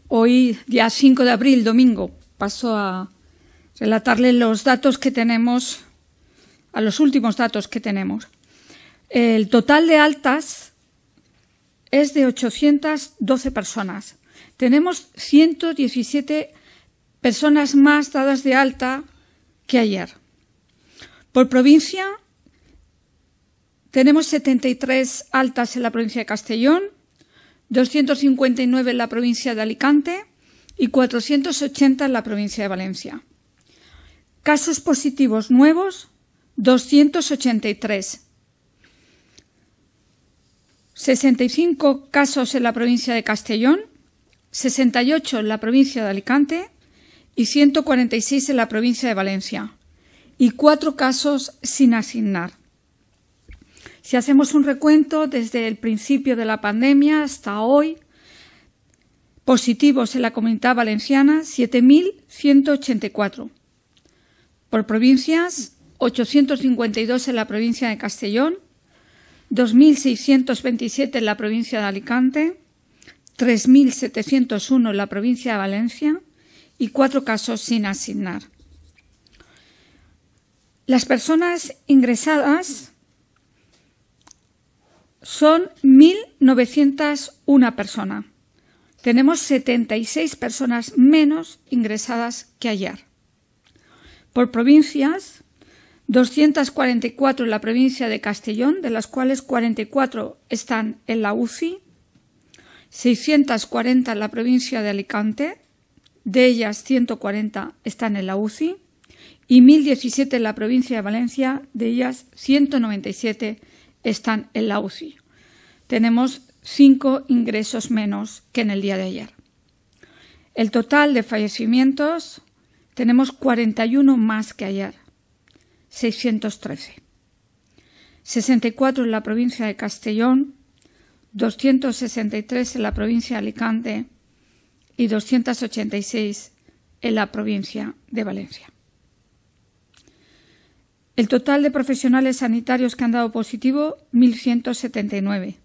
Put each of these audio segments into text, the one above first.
Hoy, día 5 de abril, domingo, paso a relatarles los datos que tenemos, a los últimos datos que tenemos. El total de altas es de 812 personas. Tenemos 117 personas más dadas de alta que ayer. Por provincia, tenemos 73 altas en la provincia de Castellón, 259 en la provincia de Alicante y 480 en la provincia de Valencia. Casos positivos nuevos, 283. 65 casos en la provincia de Castellón, 68 en la provincia de Alicante y 146 en la provincia de Valencia. Y 4 casos sin asignar. Si hacemos un recuento desde el principio de la pandemia hasta hoy, positivos en la Comunidad Valenciana, 7.184. Por provincias, 852 en la provincia de Castellón, 2.627 en la provincia de Alicante, 3.701 en la provincia de Valencia y 4 casos sin asignar. Las personas ingresadas son 1.901 personas. Tenemos 76 personas menos ingresadas que ayer. Por provincias, 244 en la provincia de Castellón, de las cuales 44 están en la UCI, 640 en la provincia de Alicante, de ellas 140 están en la UCI, y 1.017 en la provincia de Valencia, de ellas 197 están en la UCI. Tenemos 5 ingresos menos que en el día de ayer. El total de fallecimientos, tenemos 41 más que ayer, 613. 64 en la provincia de Castellón, 263 en la provincia de Alicante y 286 en la provincia de Valencia. El total de profesionales sanitarios que han dado positivo, 1.179.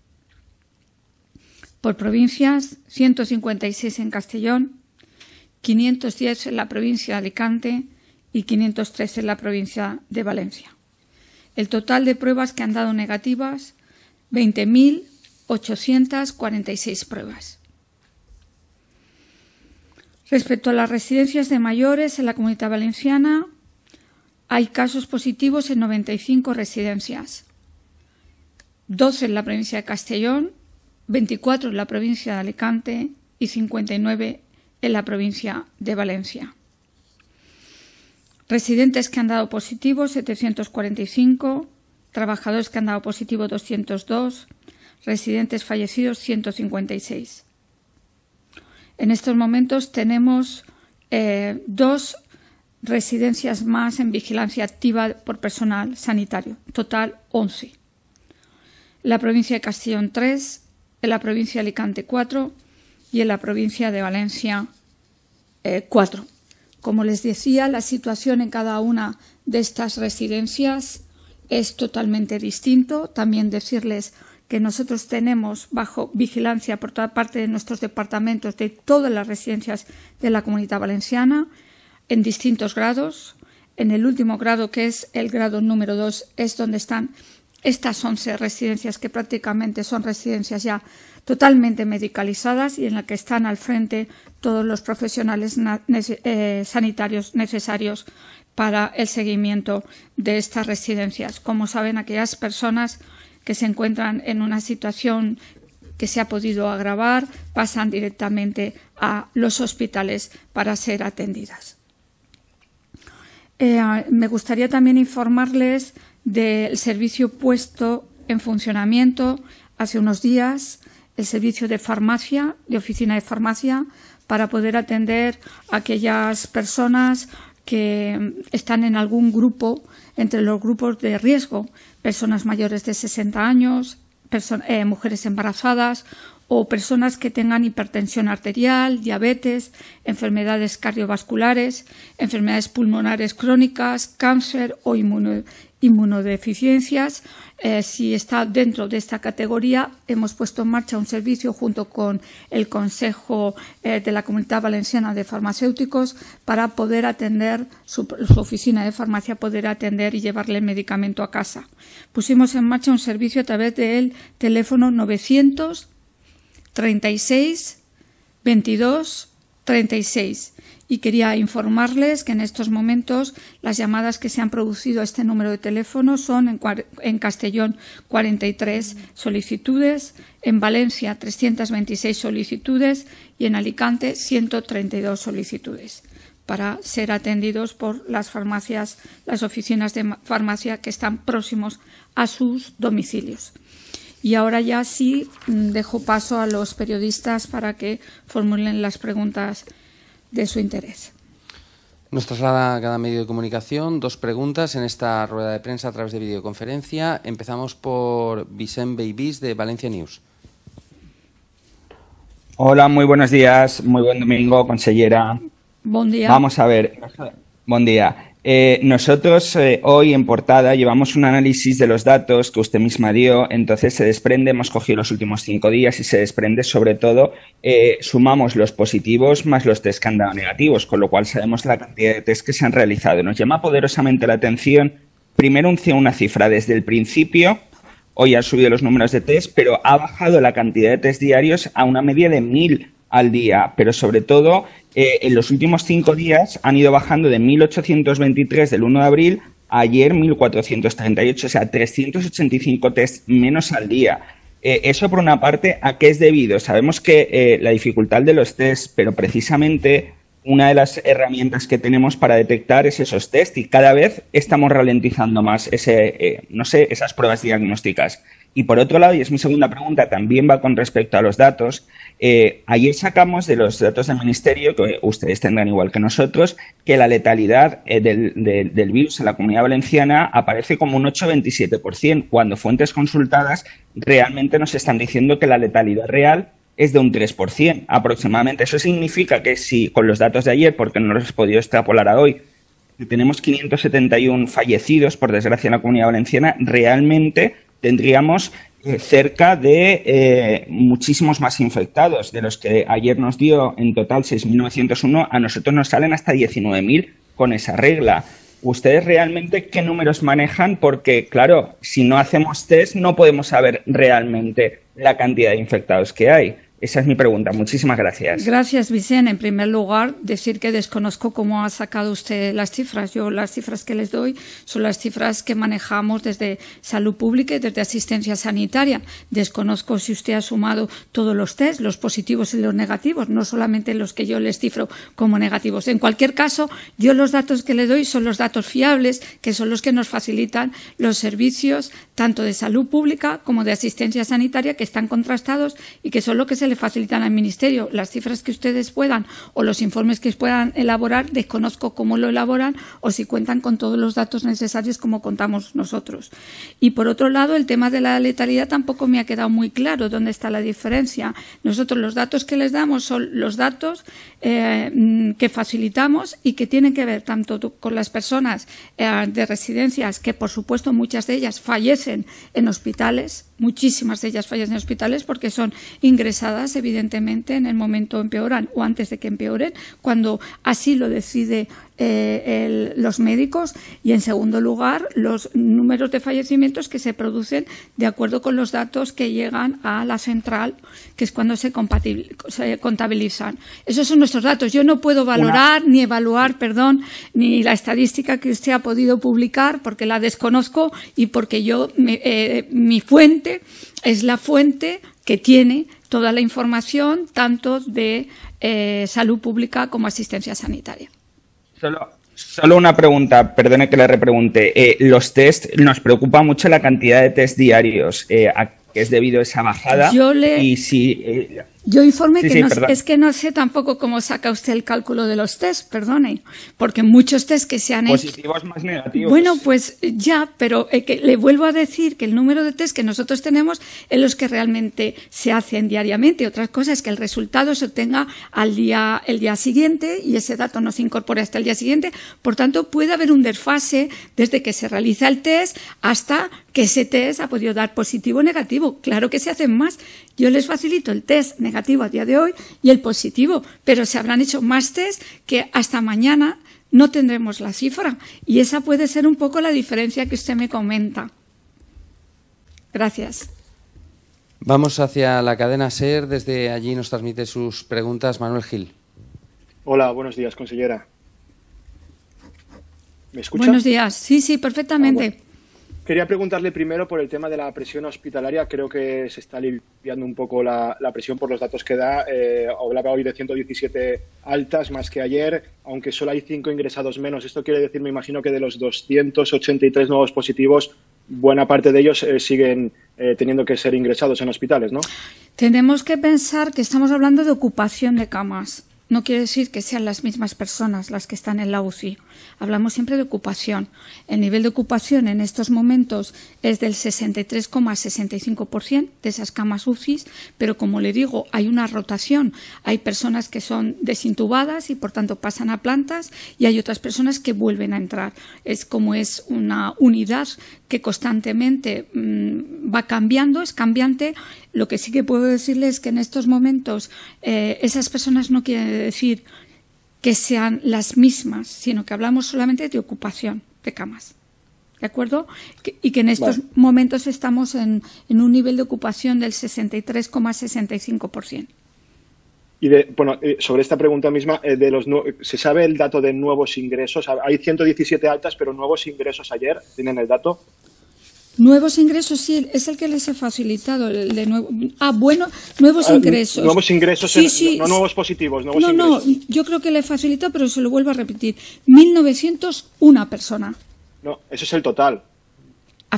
Por provincias, 156 en Castellón, 510 en la provincia de Alicante y 503 en la provincia de Valencia. El total de pruebas que han dado negativas, 20.846 pruebas. Respecto a las residencias de mayores en la Comunidad Valenciana, hay casos positivos en 95 residencias, 12 en la provincia de Castellón, 24 en la provincia de Alicante y 59 en la provincia de Valencia. Residentes que han dado positivo, 745, trabajadores que han dado positivo, 202, residentes fallecidos, 156. En estos momentos tenemos 2 residencias más en vigilancia activa por personal sanitario, total 11. En la provincia de Castellón 3, en la provincia de Alicante 4 y en la provincia de Valencia 4. Como les decía, la situación en cada una de estas residencias es totalmente distinto. También decirles que nosotros tenemos bajo vigilancia por toda parte de nuestros departamentos de todas las residencias de la Comunidad Valenciana en distintos grados. En el último grado, que es el grado número 2, es donde están estas 11 residencias que prácticamente son residencias ya totalmente medicalizadas y en la que están al frente todos los profesionales sanitarios necesarios para el seguimiento de estas residencias. Como saben, aquellas personas que se encuentran en una situación que se ha podido agravar pasan directamente a los hospitales para ser atendidas. Me gustaría también informarles del servicio puesto en funcionamiento hace unos días, el servicio de farmacia, de oficina de farmacia, para poder atender a aquellas personas que están en algún grupo, entre los grupos de riesgo, personas mayores de 60 años, mujeres embarazadas o personas que tengan hipertensión arterial, diabetes, enfermedades cardiovasculares, enfermedades pulmonares crónicas, cáncer o inmunodeficiencias. Si está dentro de esta categoría, hemos puesto en marcha un servicio junto con el Consejo de la Comunidad Valenciana de Farmacéuticos para poder atender, su oficina de farmacia, poder atender y llevarle el medicamento a casa. Pusimos en marcha un servicio a través del teléfono 936 22 36. Y quería informarles que en estos momentos las llamadas que se han producido a este número de teléfono son en Castellón 43 solicitudes, en Valencia 326 solicitudes y en Alicante 132 solicitudes para ser atendidos por las farmacias, las oficinas de farmacia que están próximos a sus domicilios. Y ahora ya sí dejo paso a los periodistas para que formulen las preguntas de su interés. Nos traslada a cada medio de comunicación 2 preguntas en esta rueda de prensa a través de videoconferencia. Empezamos por Vicent Beibís, de Valencia News. Hola, muy buenos días, muy buen domingo, consellera. Buen día. Vamos a ver, buen día. Nosotros hoy en portada llevamos un análisis de los datos que usted misma dio, entonces se desprende, hemos cogido los últimos 5 días y se desprende sobre todo, sumamos los positivos más los test que han dado negativos, con lo cual sabemos la cantidad de test que se han realizado. Nos llama poderosamente la atención, primero una cifra desde el principio, hoy ha subido los números de test, pero ha bajado la cantidad de test diarios a una media de 1000 al día, pero sobre todo en los últimos 5 días han ido bajando de 1.823 del 1 de abril a ayer 1.438, o sea, 385 test menos al día. Eso por una parte, ¿a qué es debido? Sabemos que la dificultad de los test, pero precisamente una de las herramientas que tenemos para detectar es esos test y cada vez estamos ralentizando más esas pruebas diagnósticas. Y por otro lado, y es mi segunda pregunta, también va con respecto a los datos. Ayer sacamos de los datos del Ministerio, que ustedes tendrán igual que nosotros, que la letalidad del virus en la Comunidad Valenciana aparece como un 8,27%, cuando fuentes consultadas realmente nos están diciendo que la letalidad real es de un 3% aproximadamente. Eso significa que si con los datos de ayer, porque no los he podido extrapolar a hoy, tenemos 571 fallecidos, por desgracia, en la Comunidad Valenciana, realmente tendríamos cerca de muchísimos más infectados. De los que ayer nos dio en total 6.901, a nosotros nos salen hasta 19.000 con esa regla. ¿Ustedes realmente qué números manejan? Porque, claro, si no hacemos test no podemos saber realmente la cantidad de infectados que hay. Esa es mi pregunta. Muchísimas gracias. Gracias, Vicente. En primer lugar, decir que desconozco cómo ha sacado usted las cifras. Yo las cifras que les doy son las cifras que manejamos desde Salud Pública y desde Asistencia Sanitaria. Desconozco si usted ha sumado todos los test, los positivos y los negativos, no solamente los que yo les cifro como negativos. En cualquier caso, yo los datos que le doy son los datos fiables, que son los que nos facilitan los servicios tanto de Salud Pública como de Asistencia Sanitaria, que están contrastados y que son lo que se le facilitan al Ministerio. Las cifras que ustedes puedan o los informes que puedan elaborar, desconozco cómo lo elaboran o si cuentan con todos los datos necesarios como contamos nosotros. Y por otro lado, el tema de la letalidad tampoco me ha quedado muy claro dónde está la diferencia. Nosotros los datos que les damos son los datos que facilitamos y que tienen que ver tanto con las personas de residencias, que por supuesto muchas de ellas fallecen en hospitales, muchísimas de ellas fallecen en hospitales porque son ingresadas evidentemente en el momento empeoran o antes de que empeoren, cuando así lo decide los médicos, y en segundo lugar los números de fallecimientos que se producen de acuerdo con los datos que llegan a la central, que es cuando se contabilizan. Esos son nuestros datos. Yo no puedo valorar ni evaluar, ni la estadística que usted ha podido publicar porque la desconozco y porque mi fuente es la fuente que tiene toda la información tanto de Salud Pública como Asistencia Sanitaria. Solo una pregunta, perdone que le repregunte. Los test, nos preocupa mucho la cantidad de test diarios, a que es debido a esa bajada. Yo informe Sí, que sí, no, perdón. es que no sé tampoco cómo saca usted el cálculo de los test, perdone, porque muchos test que se han hecho... Positivos más negativos. Bueno, pues ya, pero que le vuelvo a decir que el número de test que nosotros tenemos es los que realmente se hacen diariamente. Otra cosa es que el resultado se obtenga el día siguiente y ese dato no se incorpore hasta el día siguiente. Por tanto, puede haber un desfase desde que se realiza el test hasta que ese test ha podido dar positivo o negativo. Claro que se hacen más. Yo les facilito el test negativo a día de hoy y el positivo, pero se habrán hecho más test que hasta mañana no tendremos la cifra. Y esa puede ser un poco la diferencia que usted me comenta. Gracias. Vamos hacia la cadena SER. Desde allí nos transmite sus preguntas Manuel Gil. Hola, buenos días, consellera. ¿Me escucha? Buenos días. Sí, perfectamente. Bueno. Quería preguntarle primero por el tema de la presión hospitalaria. Creo que se está aliviando un poco la presión por los datos que da. Hablaba hoy de 117 altas más que ayer, aunque solo hay 5 ingresados menos. Esto quiere decir, me imagino, que de los 283 nuevos positivos, buena parte de ellos siguen teniendo que ser ingresados en hospitales, ¿no? Tenemos que pensar que estamos hablando de ocupación de camas. No quiere decir que sean las mismas personas las que están en la UCI. Hablamos siempre de ocupación. El nivel de ocupación en estos momentos es del 63,65% de esas camas UCI, pero como le digo, hay una rotación. Hay personas que son desintubadas y por tanto pasan a plantas y hay otras personas que vuelven a entrar. Es como es una unidad que constantemente va cambiando, es cambiante. Lo que sí que puedo decirles es que en estos momentos esas personas no quieren decir que sean las mismas, sino que hablamos solamente de ocupación de camas. ¿De acuerdo? Y que en estos momentos estamos en un nivel de ocupación del 63,65%. Y sobre esta pregunta misma, ¿se sabe el dato de nuevos ingresos? Hay 117 altas, pero nuevos ingresos ayer, ¿tienen el dato? Nuevos ingresos, sí, es el que les he facilitado, el de nuevo. Nuevos ingresos. Nuevos ingresos, sí, no nuevos positivos, nuevos ingresos. No, yo creo que le he facilitado, pero se lo vuelvo a repetir. 1.901 personas. No, eso es el total.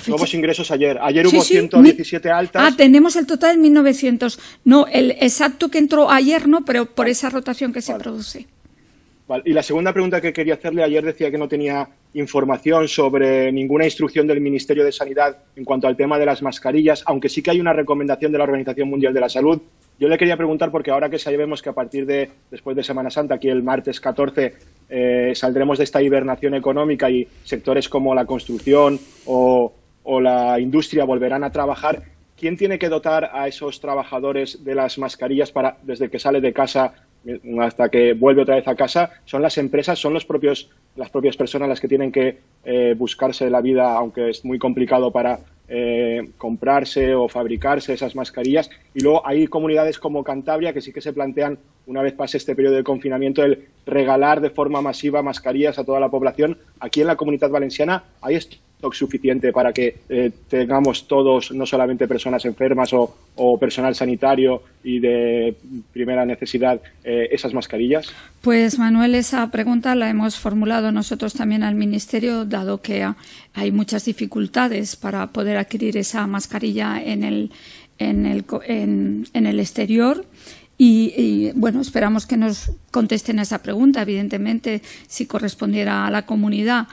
Nuevos ingresos ayer. Ayer hubo Sí, 117 altas. Tenemos el total en 1.900. No, el exacto que entró ayer no, pero por esa rotación que se produce. Vale. Y la segunda pregunta que quería hacerle, ayer decía que no tenía información sobre ninguna instrucción del Ministerio de Sanidad en cuanto al tema de las mascarillas, aunque sí que hay una recomendación de la Organización Mundial de la Salud. Yo le quería preguntar, porque ahora que sabemos que después de Semana Santa, aquí el martes 14, saldremos de esta hibernación económica y sectores como la construcción o la industria volverán a trabajar, ¿quién tiene que dotar a esos trabajadores de las mascarillas desde que sale de casa hasta que vuelve otra vez a casa? ¿Son las empresas, son las propias personas las que tienen que buscarse la vida, aunque es muy complicado para comprarse o fabricarse esas mascarillas? Y luego hay comunidades como Cantabria que sí que se plantean, una vez pase este periodo de confinamiento, el regalar de forma masiva mascarillas a toda la población. Aquí en la Comunidad Valenciana hay stock suficiente para que tengamos todos, no solamente personas enfermas o personal sanitario y de primera necesidad, esas mascarillas. Pues Manuel, esa pregunta la hemos formulado nosotros también al Ministerio, dado que hay muchas dificultades para poder adquirir esa mascarilla en el exterior. Y bueno, esperamos que nos contesten a esa pregunta. Evidentemente, si correspondiera a la comunidad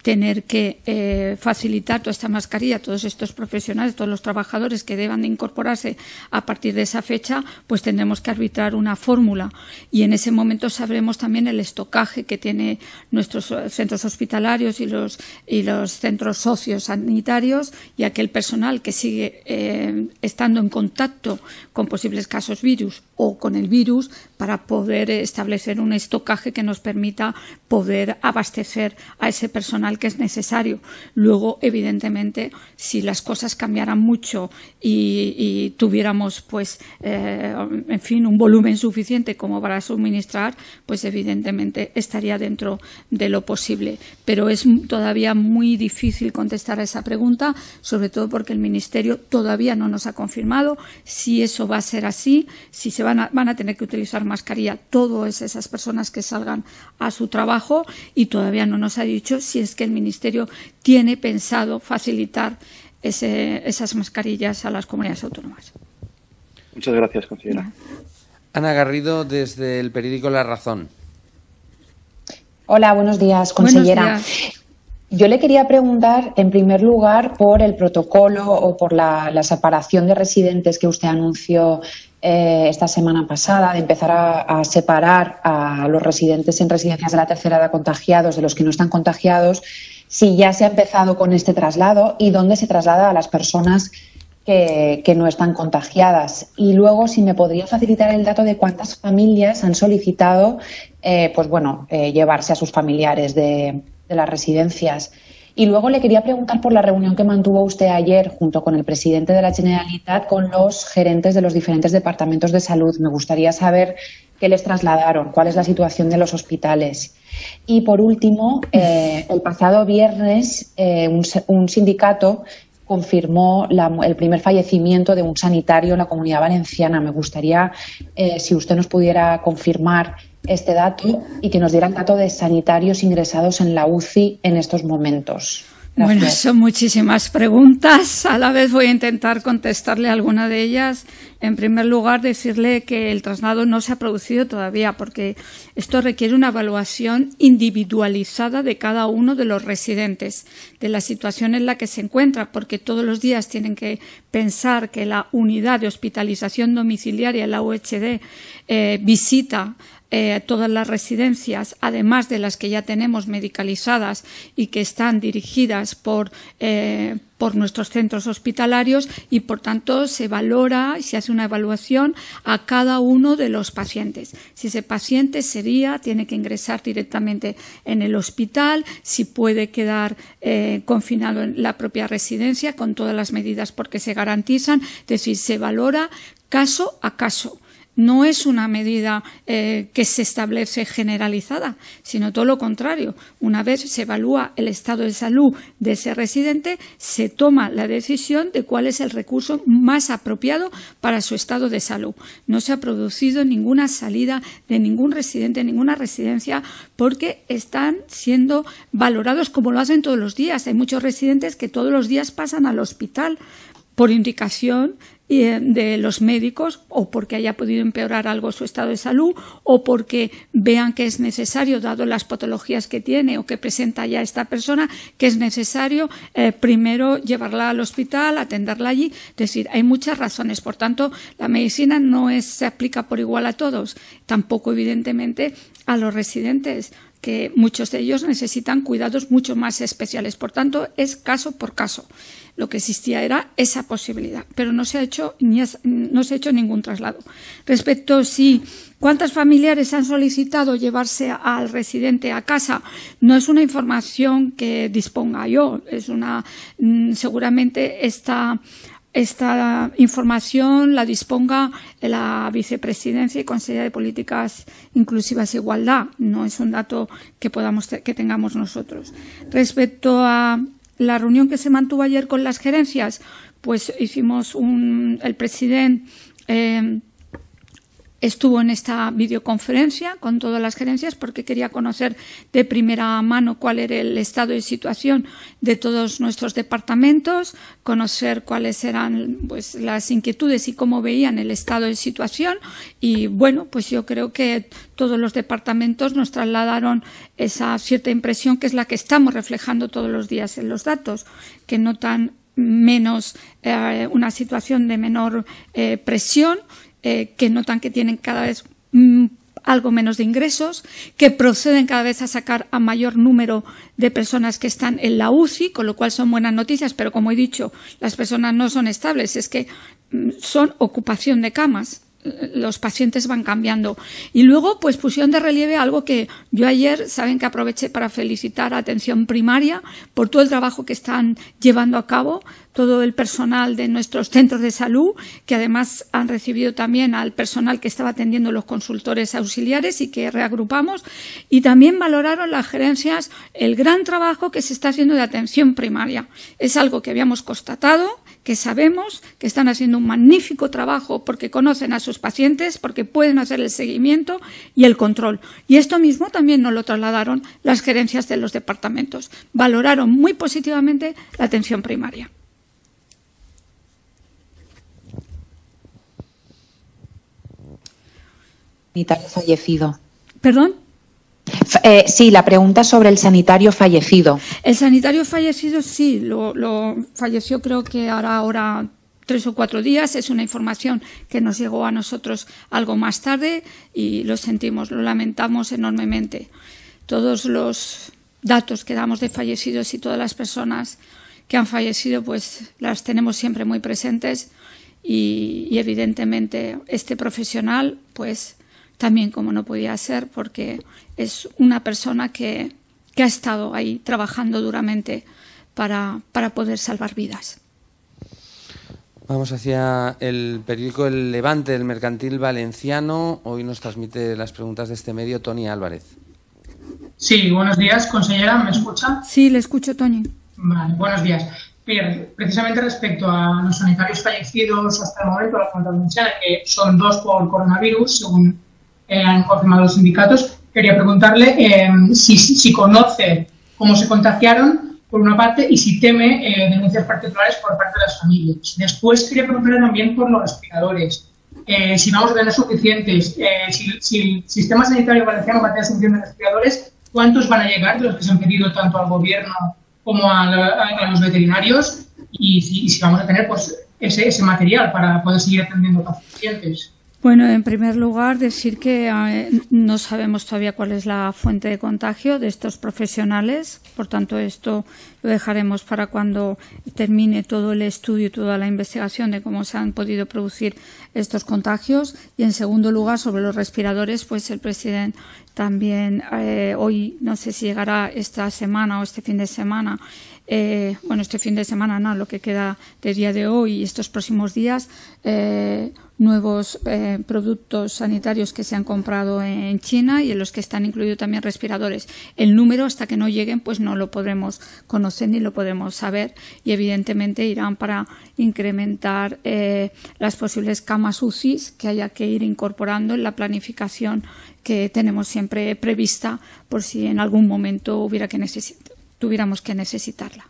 tener que facilitar toda esta mascarilla a todos estos profesionales, todos los trabajadores que deban de incorporarse a partir de esa fecha, pues tendremos que arbitrar una fórmula y en ese momento sabremos también el estocaje que tiene nuestros centros hospitalarios y los centros sociosanitarios y aquel personal que sigue estando en contacto con posibles casos virus o con el virus para poder establecer un estocaje que nos permita poder abastecer a ese personal que es necesario. Luego, evidentemente, si las cosas cambiaran mucho y tuviéramos, pues, en fin, un volumen suficiente como para suministrar, pues evidentemente estaría dentro de lo posible. Pero es todavía muy difícil contestar a esa pregunta, sobre todo porque el Ministerio todavía no nos ha confirmado si eso va a ser así, si se van a tener que utilizar mascarilla todas esas personas que salgan a su trabajo y todavía no nos ha dicho si es que el Ministerio tiene pensado facilitar esas mascarillas a las comunidades autónomas. Muchas gracias, consejera. Ana Garrido, desde el periódico La Razón. Hola, buenos días, consellera. Buenos días. Yo le quería preguntar, en primer lugar, por el protocolo o por la separación de residentes que usted anunció esta semana pasada, de empezar a separar a los residentes en residencias de la tercera edad contagiados de los que no están contagiados, si ya se ha empezado con este traslado y dónde se traslada a las personas que no están contagiadas. Y luego, si me podría facilitar el dato de cuántas familias han solicitado llevarse a sus familiares de las residencias. Y luego le quería preguntar por la reunión que mantuvo usted ayer junto con el presidente de la Generalitat con los gerentes de los diferentes departamentos de salud. Me gustaría saber qué les trasladaron, cuál es la situación de los hospitales. Y por último, el pasado viernes un sindicato confirmó el primer fallecimiento de un sanitario en la Comunidad Valenciana. Me gustaría si usted nos pudiera confirmar este dato y que nos diera el dato de sanitarios ingresados en la UCI en estos momentos. Gracias. Bueno, son muchísimas preguntas. A la vez voy a intentar contestarle alguna de ellas. En primer lugar, decirle que el traslado no se ha producido todavía porque esto requiere una evaluación individualizada de cada uno de los residentes, de la situación en la que se encuentra, porque todos los días tienen que pensar que la unidad de hospitalización domiciliaria, la UHD, visita todas las residencias, además de las que ya tenemos medicalizadas y que están dirigidas por nuestros centros hospitalarios, y por tanto se valora y se hace una evaluación a cada uno de los pacientes. Si ese paciente tiene que ingresar directamente en el hospital, si puede quedar confinado en la propia residencia con todas las medidas porque se garantizan, es decir, se valora caso a caso. No es una medida que se establece generalizada, sino todo lo contrario. Una vez se evalúa el estado de salud de ese residente, se toma la decisión de cuál es el recurso más apropiado para su estado de salud. No se ha producido ninguna salida de ningún residente, ninguna residencia, porque están siendo valorados como lo hacen todos los días. Hay muchos residentes que todos los días pasan al hospital por indicación de los médicos, o porque haya podido empeorar algo su estado de salud, o porque vean que es necesario, dado las patologías que tiene o que presenta ya esta persona, que es necesario primero llevarla al hospital, atenderla allí. Es decir, hay muchas razones. Por tanto, la medicina no se aplica por igual a todos, tampoco evidentemente a los residentes, que muchos de ellos necesitan cuidados mucho más especiales. Por tanto, es caso por caso. Lo que existía era esa posibilidad, pero no se ha hecho ningún traslado. Respecto cuántas familiares han solicitado llevarse al residente a casa, no es una información que disponga yo, seguramente esta información la disponga la Vicepresidencia y Consejería de Políticas Inclusivas e Igualdad. No es un dato que tengamos nosotros. Respecto a la reunión que se mantuvo ayer con las gerencias, pues el presidente estuvo en esta videoconferencia con todas las gerencias porque quería conocer de primera mano cuál era el estado de situación de todos nuestros departamentos, conocer cuáles eran las inquietudes y cómo veían el estado de situación. Y bueno, pues yo creo que todos los departamentos nos trasladaron esa cierta impresión que es la que estamos reflejando todos los días en los datos, que notan una situación de menor presión, que notan que tienen cada vez algo menos de ingresos, que proceden cada vez a sacar a mayor número de personas que están en la UCI, con lo cual son buenas noticias, pero como he dicho, las personas no son estables, es que son ocupación de camas. Los pacientes van cambiando. Y luego, pues pusieron de relieve algo que yo ayer, saben que aproveché para felicitar a Atención Primaria por todo el trabajo que están llevando a cabo, todo el personal de nuestros centros de salud, que además han recibido también al personal que estaba atendiendo los consultores auxiliares y que reagrupamos, y también valoraron las gerencias el gran trabajo que se está haciendo de atención primaria. Es algo que habíamos constatado, que sabemos que están haciendo un magnífico trabajo porque conocen a sus pacientes, porque pueden hacer el seguimiento y el control. Y esto mismo también nos lo trasladaron las gerencias de los departamentos. Valoraron muy positivamente la atención primaria. sanitario fallecido. ¿Perdón? Sí, la pregunta sobre el sanitario fallecido. El sanitario fallecido sí, lo falleció creo que hará ahora 3 o 4 días. Es una información que nos llegó a nosotros algo más tarde y lo sentimos, lo lamentamos enormemente. Todos los datos que damos de fallecidos y todas las personas que han fallecido, pues las tenemos siempre muy presentes y evidentemente este profesional, pues también como no podía ser, porque es una persona que ha estado ahí trabajando duramente para poder salvar vidas. Vamos hacia el periódico El Levante del Mercantil Valenciano. Hoy nos transmite las preguntas de este medio Toni Álvarez. Sí, buenos días, consellera, ¿me escucha? Sí, le escucho, Toni. Vale, buenos días. Precisamente respecto a los sanitarios fallecidos hasta el momento, la Comunidad Valenciana, que son 2 por coronavirus, según han confirmado los sindicatos, quería preguntarle si conoce cómo se contagiaron, por una parte, y si teme denuncias particulares por parte de las familias. Después quería preguntarle también por los respiradores. Si vamos a tener suficientes, si el sistema sanitario valenciano va a tener suficientes respiradores, ¿cuántos van a llegar de los que se han pedido tanto al gobierno como a los veterinarios? Y si vamos a tener pues ese material para poder seguir atendiendo a pacientes. Bueno, en primer lugar, decir que no sabemos todavía cuál es la fuente de contagio de estos profesionales. Por tanto, esto lo dejaremos para cuando termine todo el estudio y toda la investigación de cómo se han podido producir estos contagios. Y, en segundo lugar, sobre los respiradores, pues el presidente también hoy, no sé si llegará esta semana o este fin de semana, este fin de semana no, lo que queda de día de hoy y estos próximos días, nuevos productos sanitarios que se han comprado en China y en los que están incluidos también respiradores. El número, hasta que no lleguen, pues no lo podremos conocer ni lo podemos saber y evidentemente irán para incrementar las posibles camas UCI que haya que ir incorporando en la planificación que tenemos siempre prevista por si en algún momento tuviéramos que necesitarla.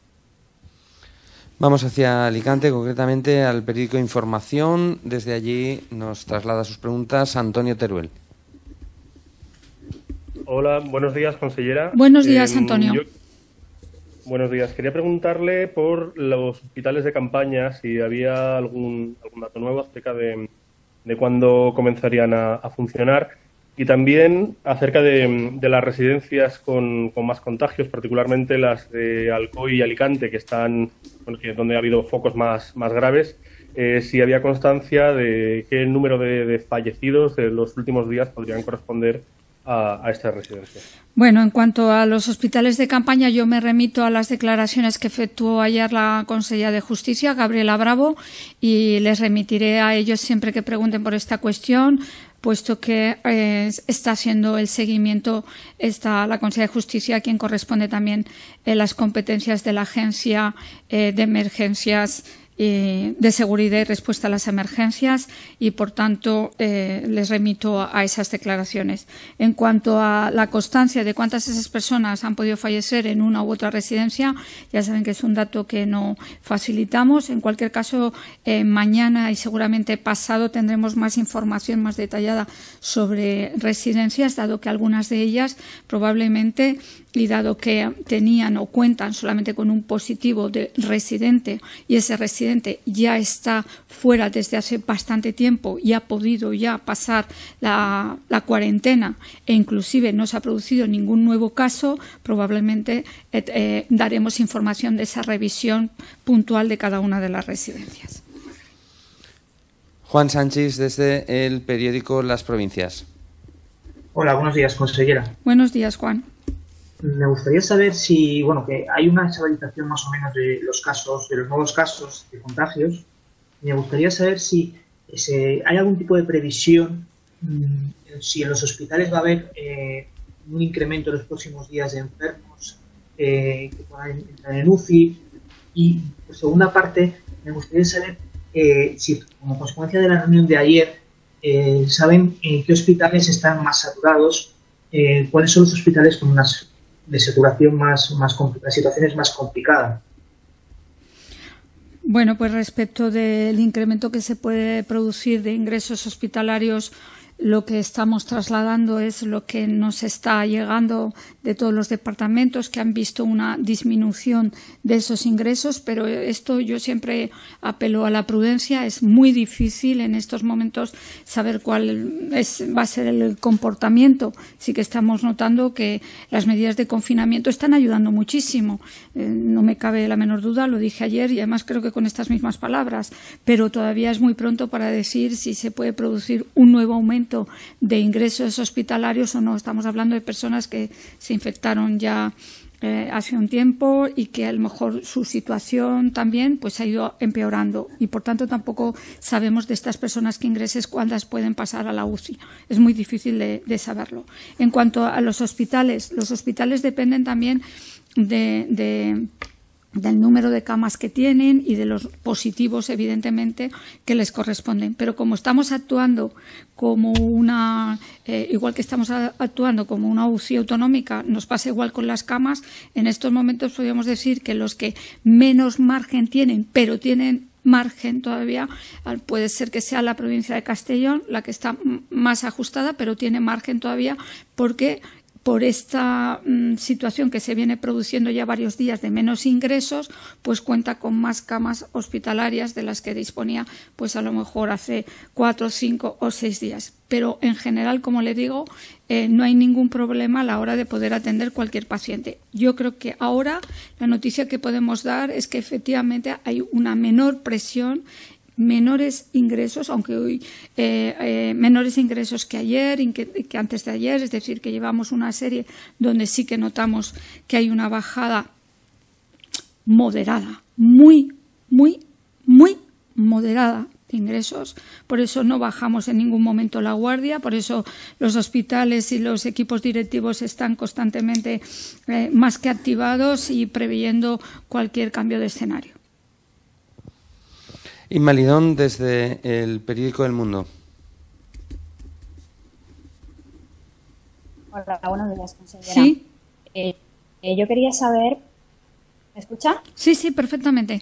Vamos hacia Alicante, concretamente al periódico Información. Desde allí nos traslada sus preguntas Antonio Teruel. Hola, buenos días, consellera. Buenos días, Antonio. Buenos días. Quería preguntarle por los hospitales de campaña, si había algún dato nuevo acerca de cuándo comenzarían a funcionar. Y también acerca de las residencias con más contagios, particularmente las de Alcoy y Alicante, que están donde ha habido focos más graves. Si había constancia de qué número de fallecidos de los últimos días podrían corresponder a estas residencias. Bueno, en cuanto a los hospitales de campaña, yo me remito a las declaraciones que efectuó ayer la consellera de Justicia, Gabriela Bravo, y les remitiré a ellos siempre que pregunten por esta cuestión, puesto que está haciendo el seguimiento la Consejera de Justicia, a quien corresponde también las competencias de la Agencia de Emergencias de Seguridad y Respuesta a las Emergencias y, por tanto, les remito a esas declaraciones. En cuanto a la constancia de cuántas esas personas han podido fallecer en una u otra residencia, ya saben que es un dato que no facilitamos. En cualquier caso, mañana y seguramente pasado tendremos más información más detallada sobre residencias, dado que algunas de ellas probablemente, y dado que tenían o cuentan solamente con un positivo de residente y ese residente ya está fuera desde hace bastante tiempo y ha podido ya pasar la cuarentena e inclusive no se ha producido ningún nuevo caso, probablemente daremos información de esa revisión puntual de cada una de las residencias. Juan Sánchez, desde el periódico Las Provincias. Hola, buenos días, consellera. Buenos días, Juan. Me gustaría saber si, que hay una estabilización más o menos de los casos, de los nuevos casos de contagios. Me gustaría saber si hay algún tipo de previsión, si en los hospitales va a haber un incremento en los próximos días de enfermos que puedan entrar en UCI. Y, por segunda parte, me gustaría saber si, como consecuencia de la reunión de ayer, saben en qué hospitales están más saturados, cuáles son los hospitales con unas de saturación más complicadas, situaciones más complicadas. Bueno, pues respecto del incremento que se puede producir de ingresos hospitalarios lo que estamos trasladando es lo que nos está llegando de todos los departamentos que han visto una disminución de esos ingresos, pero esto yo siempre apelo a la prudencia. Es muy difícil en estos momentos saber cuál va a ser el comportamiento. Sí que estamos notando que las medidas de confinamiento están ayudando muchísimo. No me cabe la menor duda, lo dije ayer y además creo que con estas mismas palabras, pero todavía es muy pronto para decir si se puede producir un nuevo aumento de ingresos hospitalarios o no. Estamos hablando de personas que se infectaron ya hace un tiempo y que a lo mejor su situación también pues ha ido empeorando y por tanto tampoco sabemos de estas personas que ingreses cuántas pueden pasar a la UCI. Es muy difícil de saberlo. En cuanto a los hospitales dependen también del número de camas que tienen y de los positivos, evidentemente, que les corresponden. Pero como estamos actuando como igual que estamos actuando como una UCI autonómica, nos pasa igual con las camas, en estos momentos podríamos decir que los que menos margen tienen, pero tienen margen todavía, puede ser que sea la provincia de Castellón, la que está más ajustada, pero tiene margen todavía porque por esta situación que se viene produciendo ya varios días de menos ingresos, pues cuenta con más camas hospitalarias de las que disponía pues a lo mejor hace 4, 5 o 6 días. Pero en general, como le digo, no hay ningún problema a la hora de poder atender cualquier paciente. Yo creo que ahora la noticia que podemos dar es que efectivamente hay una menor presión, menores ingresos, aunque hoy menores ingresos que ayer y que antes de ayer, es decir, que llevamos una serie donde sí que notamos que hay una bajada moderada, muy moderada de ingresos. Por eso no bajamos en ningún momento la guardia, por eso los hospitales y los equipos directivos están constantemente más que activados y preveyendo cualquier cambio de escenario. Inma Lidón, desde el periódico El Mundo. Hola, buenos días, consejera. Sí. Yo quería saber... ¿Me escucha? Sí, perfectamente.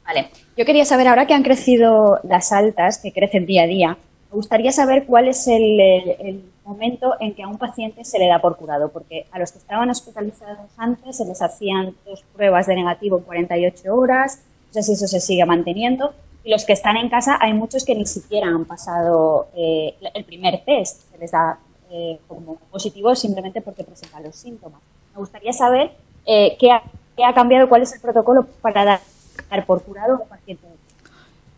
Vale. Yo quería saber, ahora que han crecido las altas, que crecen día a día, me gustaría saber cuál es el momento en que a un paciente se le da por curado, porque a los que estaban hospitalizados antes se les hacían 2 pruebas de negativo en 48 horas, no sé si eso se sigue manteniendo, y los que están en casa hay muchos que ni siquiera han pasado el primer test, se les da como positivo simplemente porque presentan los síntomas. Me gustaría saber qué ha cambiado, cuál es el protocolo para dar por curado a un paciente.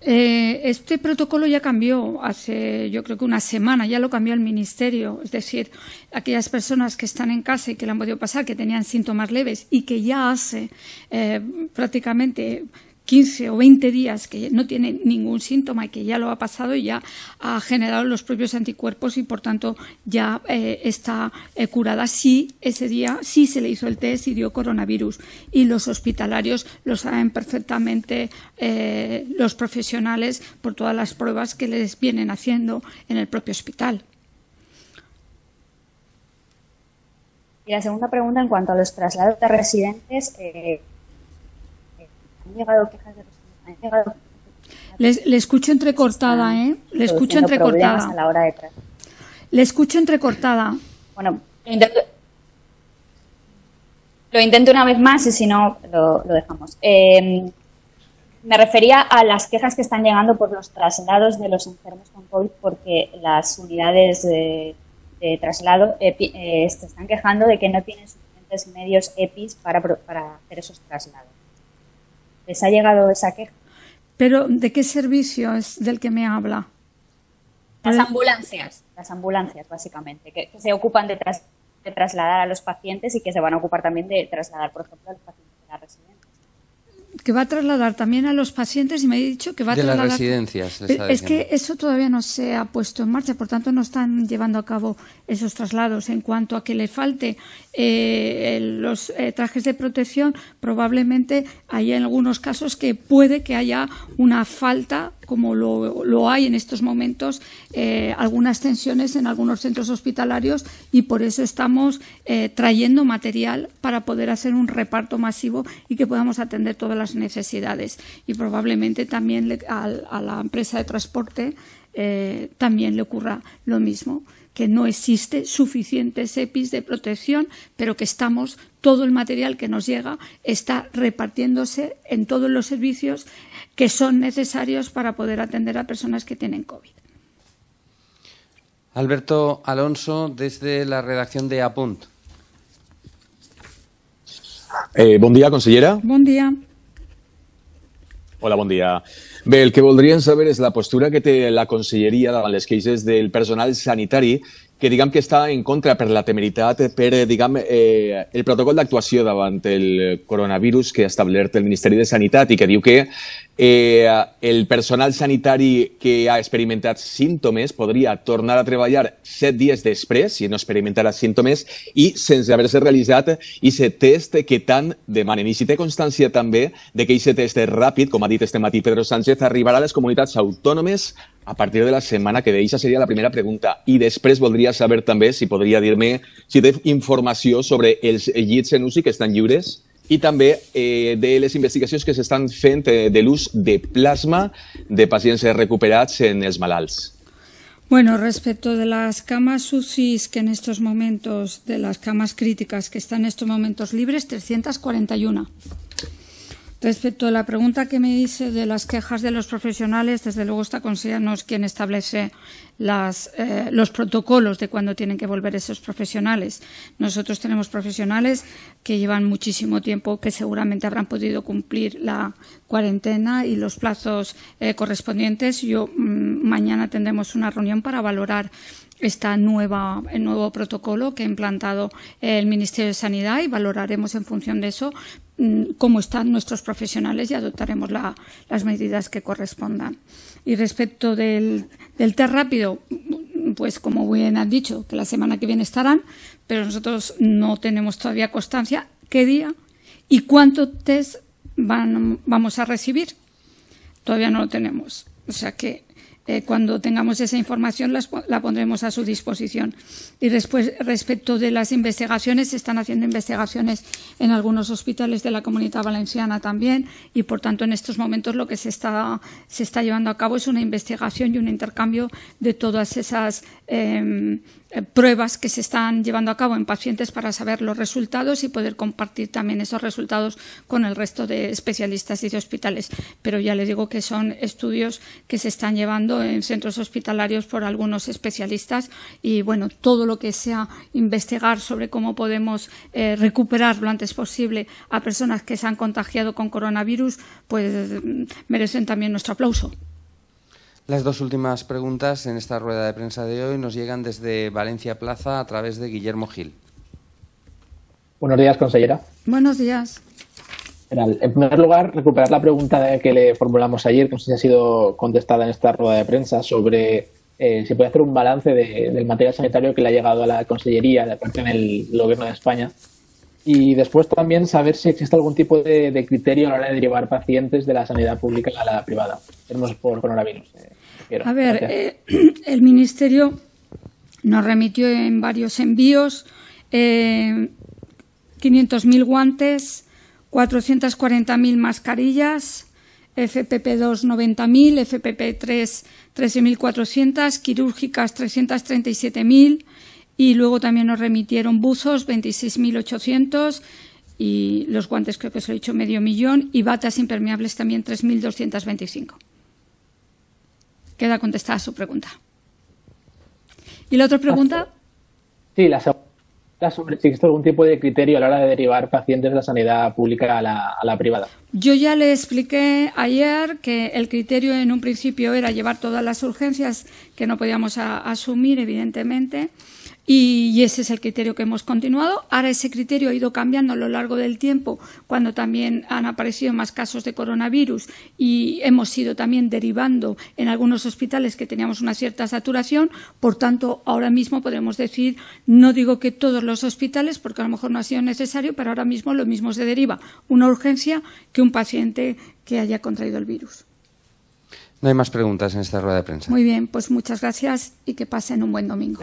Este protocolo ya cambió hace, yo creo que una semana, ya lo cambió el Ministerio. Es decir, aquellas personas que están en casa y que le han podido pasar, que tenían síntomas leves y que ya hace prácticamente 15 o 20 días que no tiene ningún síntoma y que ya lo ha pasado y ya ha generado los propios anticuerpos y por tanto ya está curada. Sí, ese día sí se le hizo el test y dio coronavirus, y los hospitalarios lo saben perfectamente, los profesionales, por todas las pruebas que les vienen haciendo en el propio hospital. Y la segunda pregunta, en cuanto a los traslados de residentes, han llegado quejas de residentes. Le escucho entrecortada, ¿eh? Le escucho entrecortada. A la hora de Le escucho entrecortada. Bueno, lo intento una vez más y si no, lo dejamos. Me refería a las quejas que están llegando por los traslados de los enfermos con COVID, porque las unidades de traslado se están quejando de que no tienen suficientes medios EPIs para hacer esos traslados. ¿Les ha llegado esa queja? ¿Pero de qué servicio es del que me habla? Las ambulancias básicamente, que se ocupan de trasladar a los pacientes y que se van a ocupar también de trasladar, por ejemplo, a los pacientes de las residencias. Que va a trasladar también a los pacientes y me ha dicho que va a trasladar... De las residencias. Es que eso todavía no se ha puesto en marcha, por tanto no están llevando a cabo esos traslados. En cuanto a que le falte los trajes de protección, probablemente hay en algunos casos que puede que haya una falta, como lo hay en estos momentos, algunas tensiones en algunos centros hospitalarios, y por eso estamos trayendo material para poder hacer un reparto masivo y que podamos atender todas las necesidades. Y probablemente también a la empresa de transporte también le ocurra lo mismo, que no existe suficientes EPIs de protección, pero que todo el material que nos llega está repartiéndose en todos los servicios que son necesarios para poder atender a personas que tienen COVID. Alberto Alonso, desde la redacción de Apunt. Bon dia, consellera. Bon dia. Hola, bon dia. Bé, el que voldríem saber és la postura que té la conselleria davant les queixes del personal sanitari que diguem que està en contra per la temeritat, per diguem, el protocol d'actuació davant el coronavirus que ha establert el Ministeri de Sanitat i que diu que el personal sanitari que ha experimentat símptomes podria tornar a treballar 7 dies després, si no experimentara símptomes, i sense haver-se realitzat aquest test que tant demanen. I si té constància també de que aquest test ràpid, com ha dit este matí Pedro Sánchez, arribarà a les comunitats autònomes a partir de la setmana que ve. Aquesta seria la primera pregunta. I després voldria saber també, si podria dir-me, si té informació sobre els llits en UCI que estan lliures i també de les investigacions que s'estan fent de l'ús de plasma de pacients recuperats en els malalts. Bueno, respecto de las camas UCI que en estos momentos, de las camas críticas que están en estos momentos libres, 341. Respecto a la pregunta que me dice de las quejas de los profesionales, desde luego esta consejera no es quien establece los protocolos de cuándo tienen que volver esos profesionales. Nosotros tenemos profesionales que llevan muchísimo tiempo, que seguramente habrán podido cumplir la cuarentena y los plazos correspondientes. Mañana tendremos una reunión para valorar el nuevo protocolo que ha implantado el Ministerio de Sanidad y valoraremos en función de eso cómo están nuestros profesionales y adoptaremos las medidas que correspondan. Y respecto del test rápido, pues como bien han dicho, que la semana que viene estarán, pero nosotros no tenemos todavía constancia qué día y cuánto test vamos a recibir. Todavía no lo tenemos. O sea que cuando tengamos esa información la pondremos a su disposición. Y después, respecto de las investigaciones, se están haciendo investigaciones en algunos hospitales de la Comunidad Valenciana también y, por tanto, en estos momentos lo que se está llevando a cabo es una investigación y un intercambio de todas esas pruebas que se están llevando a cabo en pacientes para saber los resultados y poder compartir también esos resultados con el resto de especialistas y de hospitales. Pero ya le digo que son estudios que se están llevando en centros hospitalarios por algunos especialistas y, bueno, todo lo que sea investigar sobre cómo podemos recuperar lo antes posible a personas que se han contagiado con coronavirus, pues merecen también nuestro aplauso. Las dos últimas preguntas en esta rueda de prensa de hoy nos llegan desde Valencia Plaza a través de Guillermo Gil. Buenos días, consellera. Buenos días. En primer lugar, recuperar la pregunta que le formulamos ayer, que no sé si ha sido contestada en esta rueda de prensa, sobre si puede hacer un balance del material sanitario que le ha llegado a la consellería de parte del Gobierno de España. Y después también saber si existe algún tipo de criterio a la hora de derivar pacientes de la sanidad pública a la privada. Tenemos por coronavirus. A ver, el Ministerio nos remitió en varios envíos 500.000 guantes, 440.000 mascarillas, FPP2 90.000, FPP3 13.400, quirúrgicas 337.000 y luego también nos remitieron buzos 26.800 y los guantes creo que os he dicho 500.000 y batas impermeables también 3.225. Queda contestada su pregunta. ¿Y la otra pregunta? Sí, la segunda sobre si existe algún tipo de criterio a la hora de derivar pacientes de la sanidad pública a la privada. Yo ya le expliqué ayer que el criterio en un principio era llevar todas las urgencias que no podíamos asumir, evidentemente, y ese es el criterio que hemos continuado. Ahora ese criterio ha ido cambiando a lo largo del tiempo cuando también han aparecido más casos de coronavirus y hemos ido también derivando en algunos hospitales que teníamos una cierta saturación. Por tanto, ahora mismo podemos decir, no digo que todos los hospitales, porque a lo mejor no ha sido necesario, pero ahora mismo lo mismo se deriva una urgencia que un paciente que haya contraído el virus. No hay más preguntas en esta rueda de prensa. Muy bien, pues muchas gracias y que pasen un buen domingo.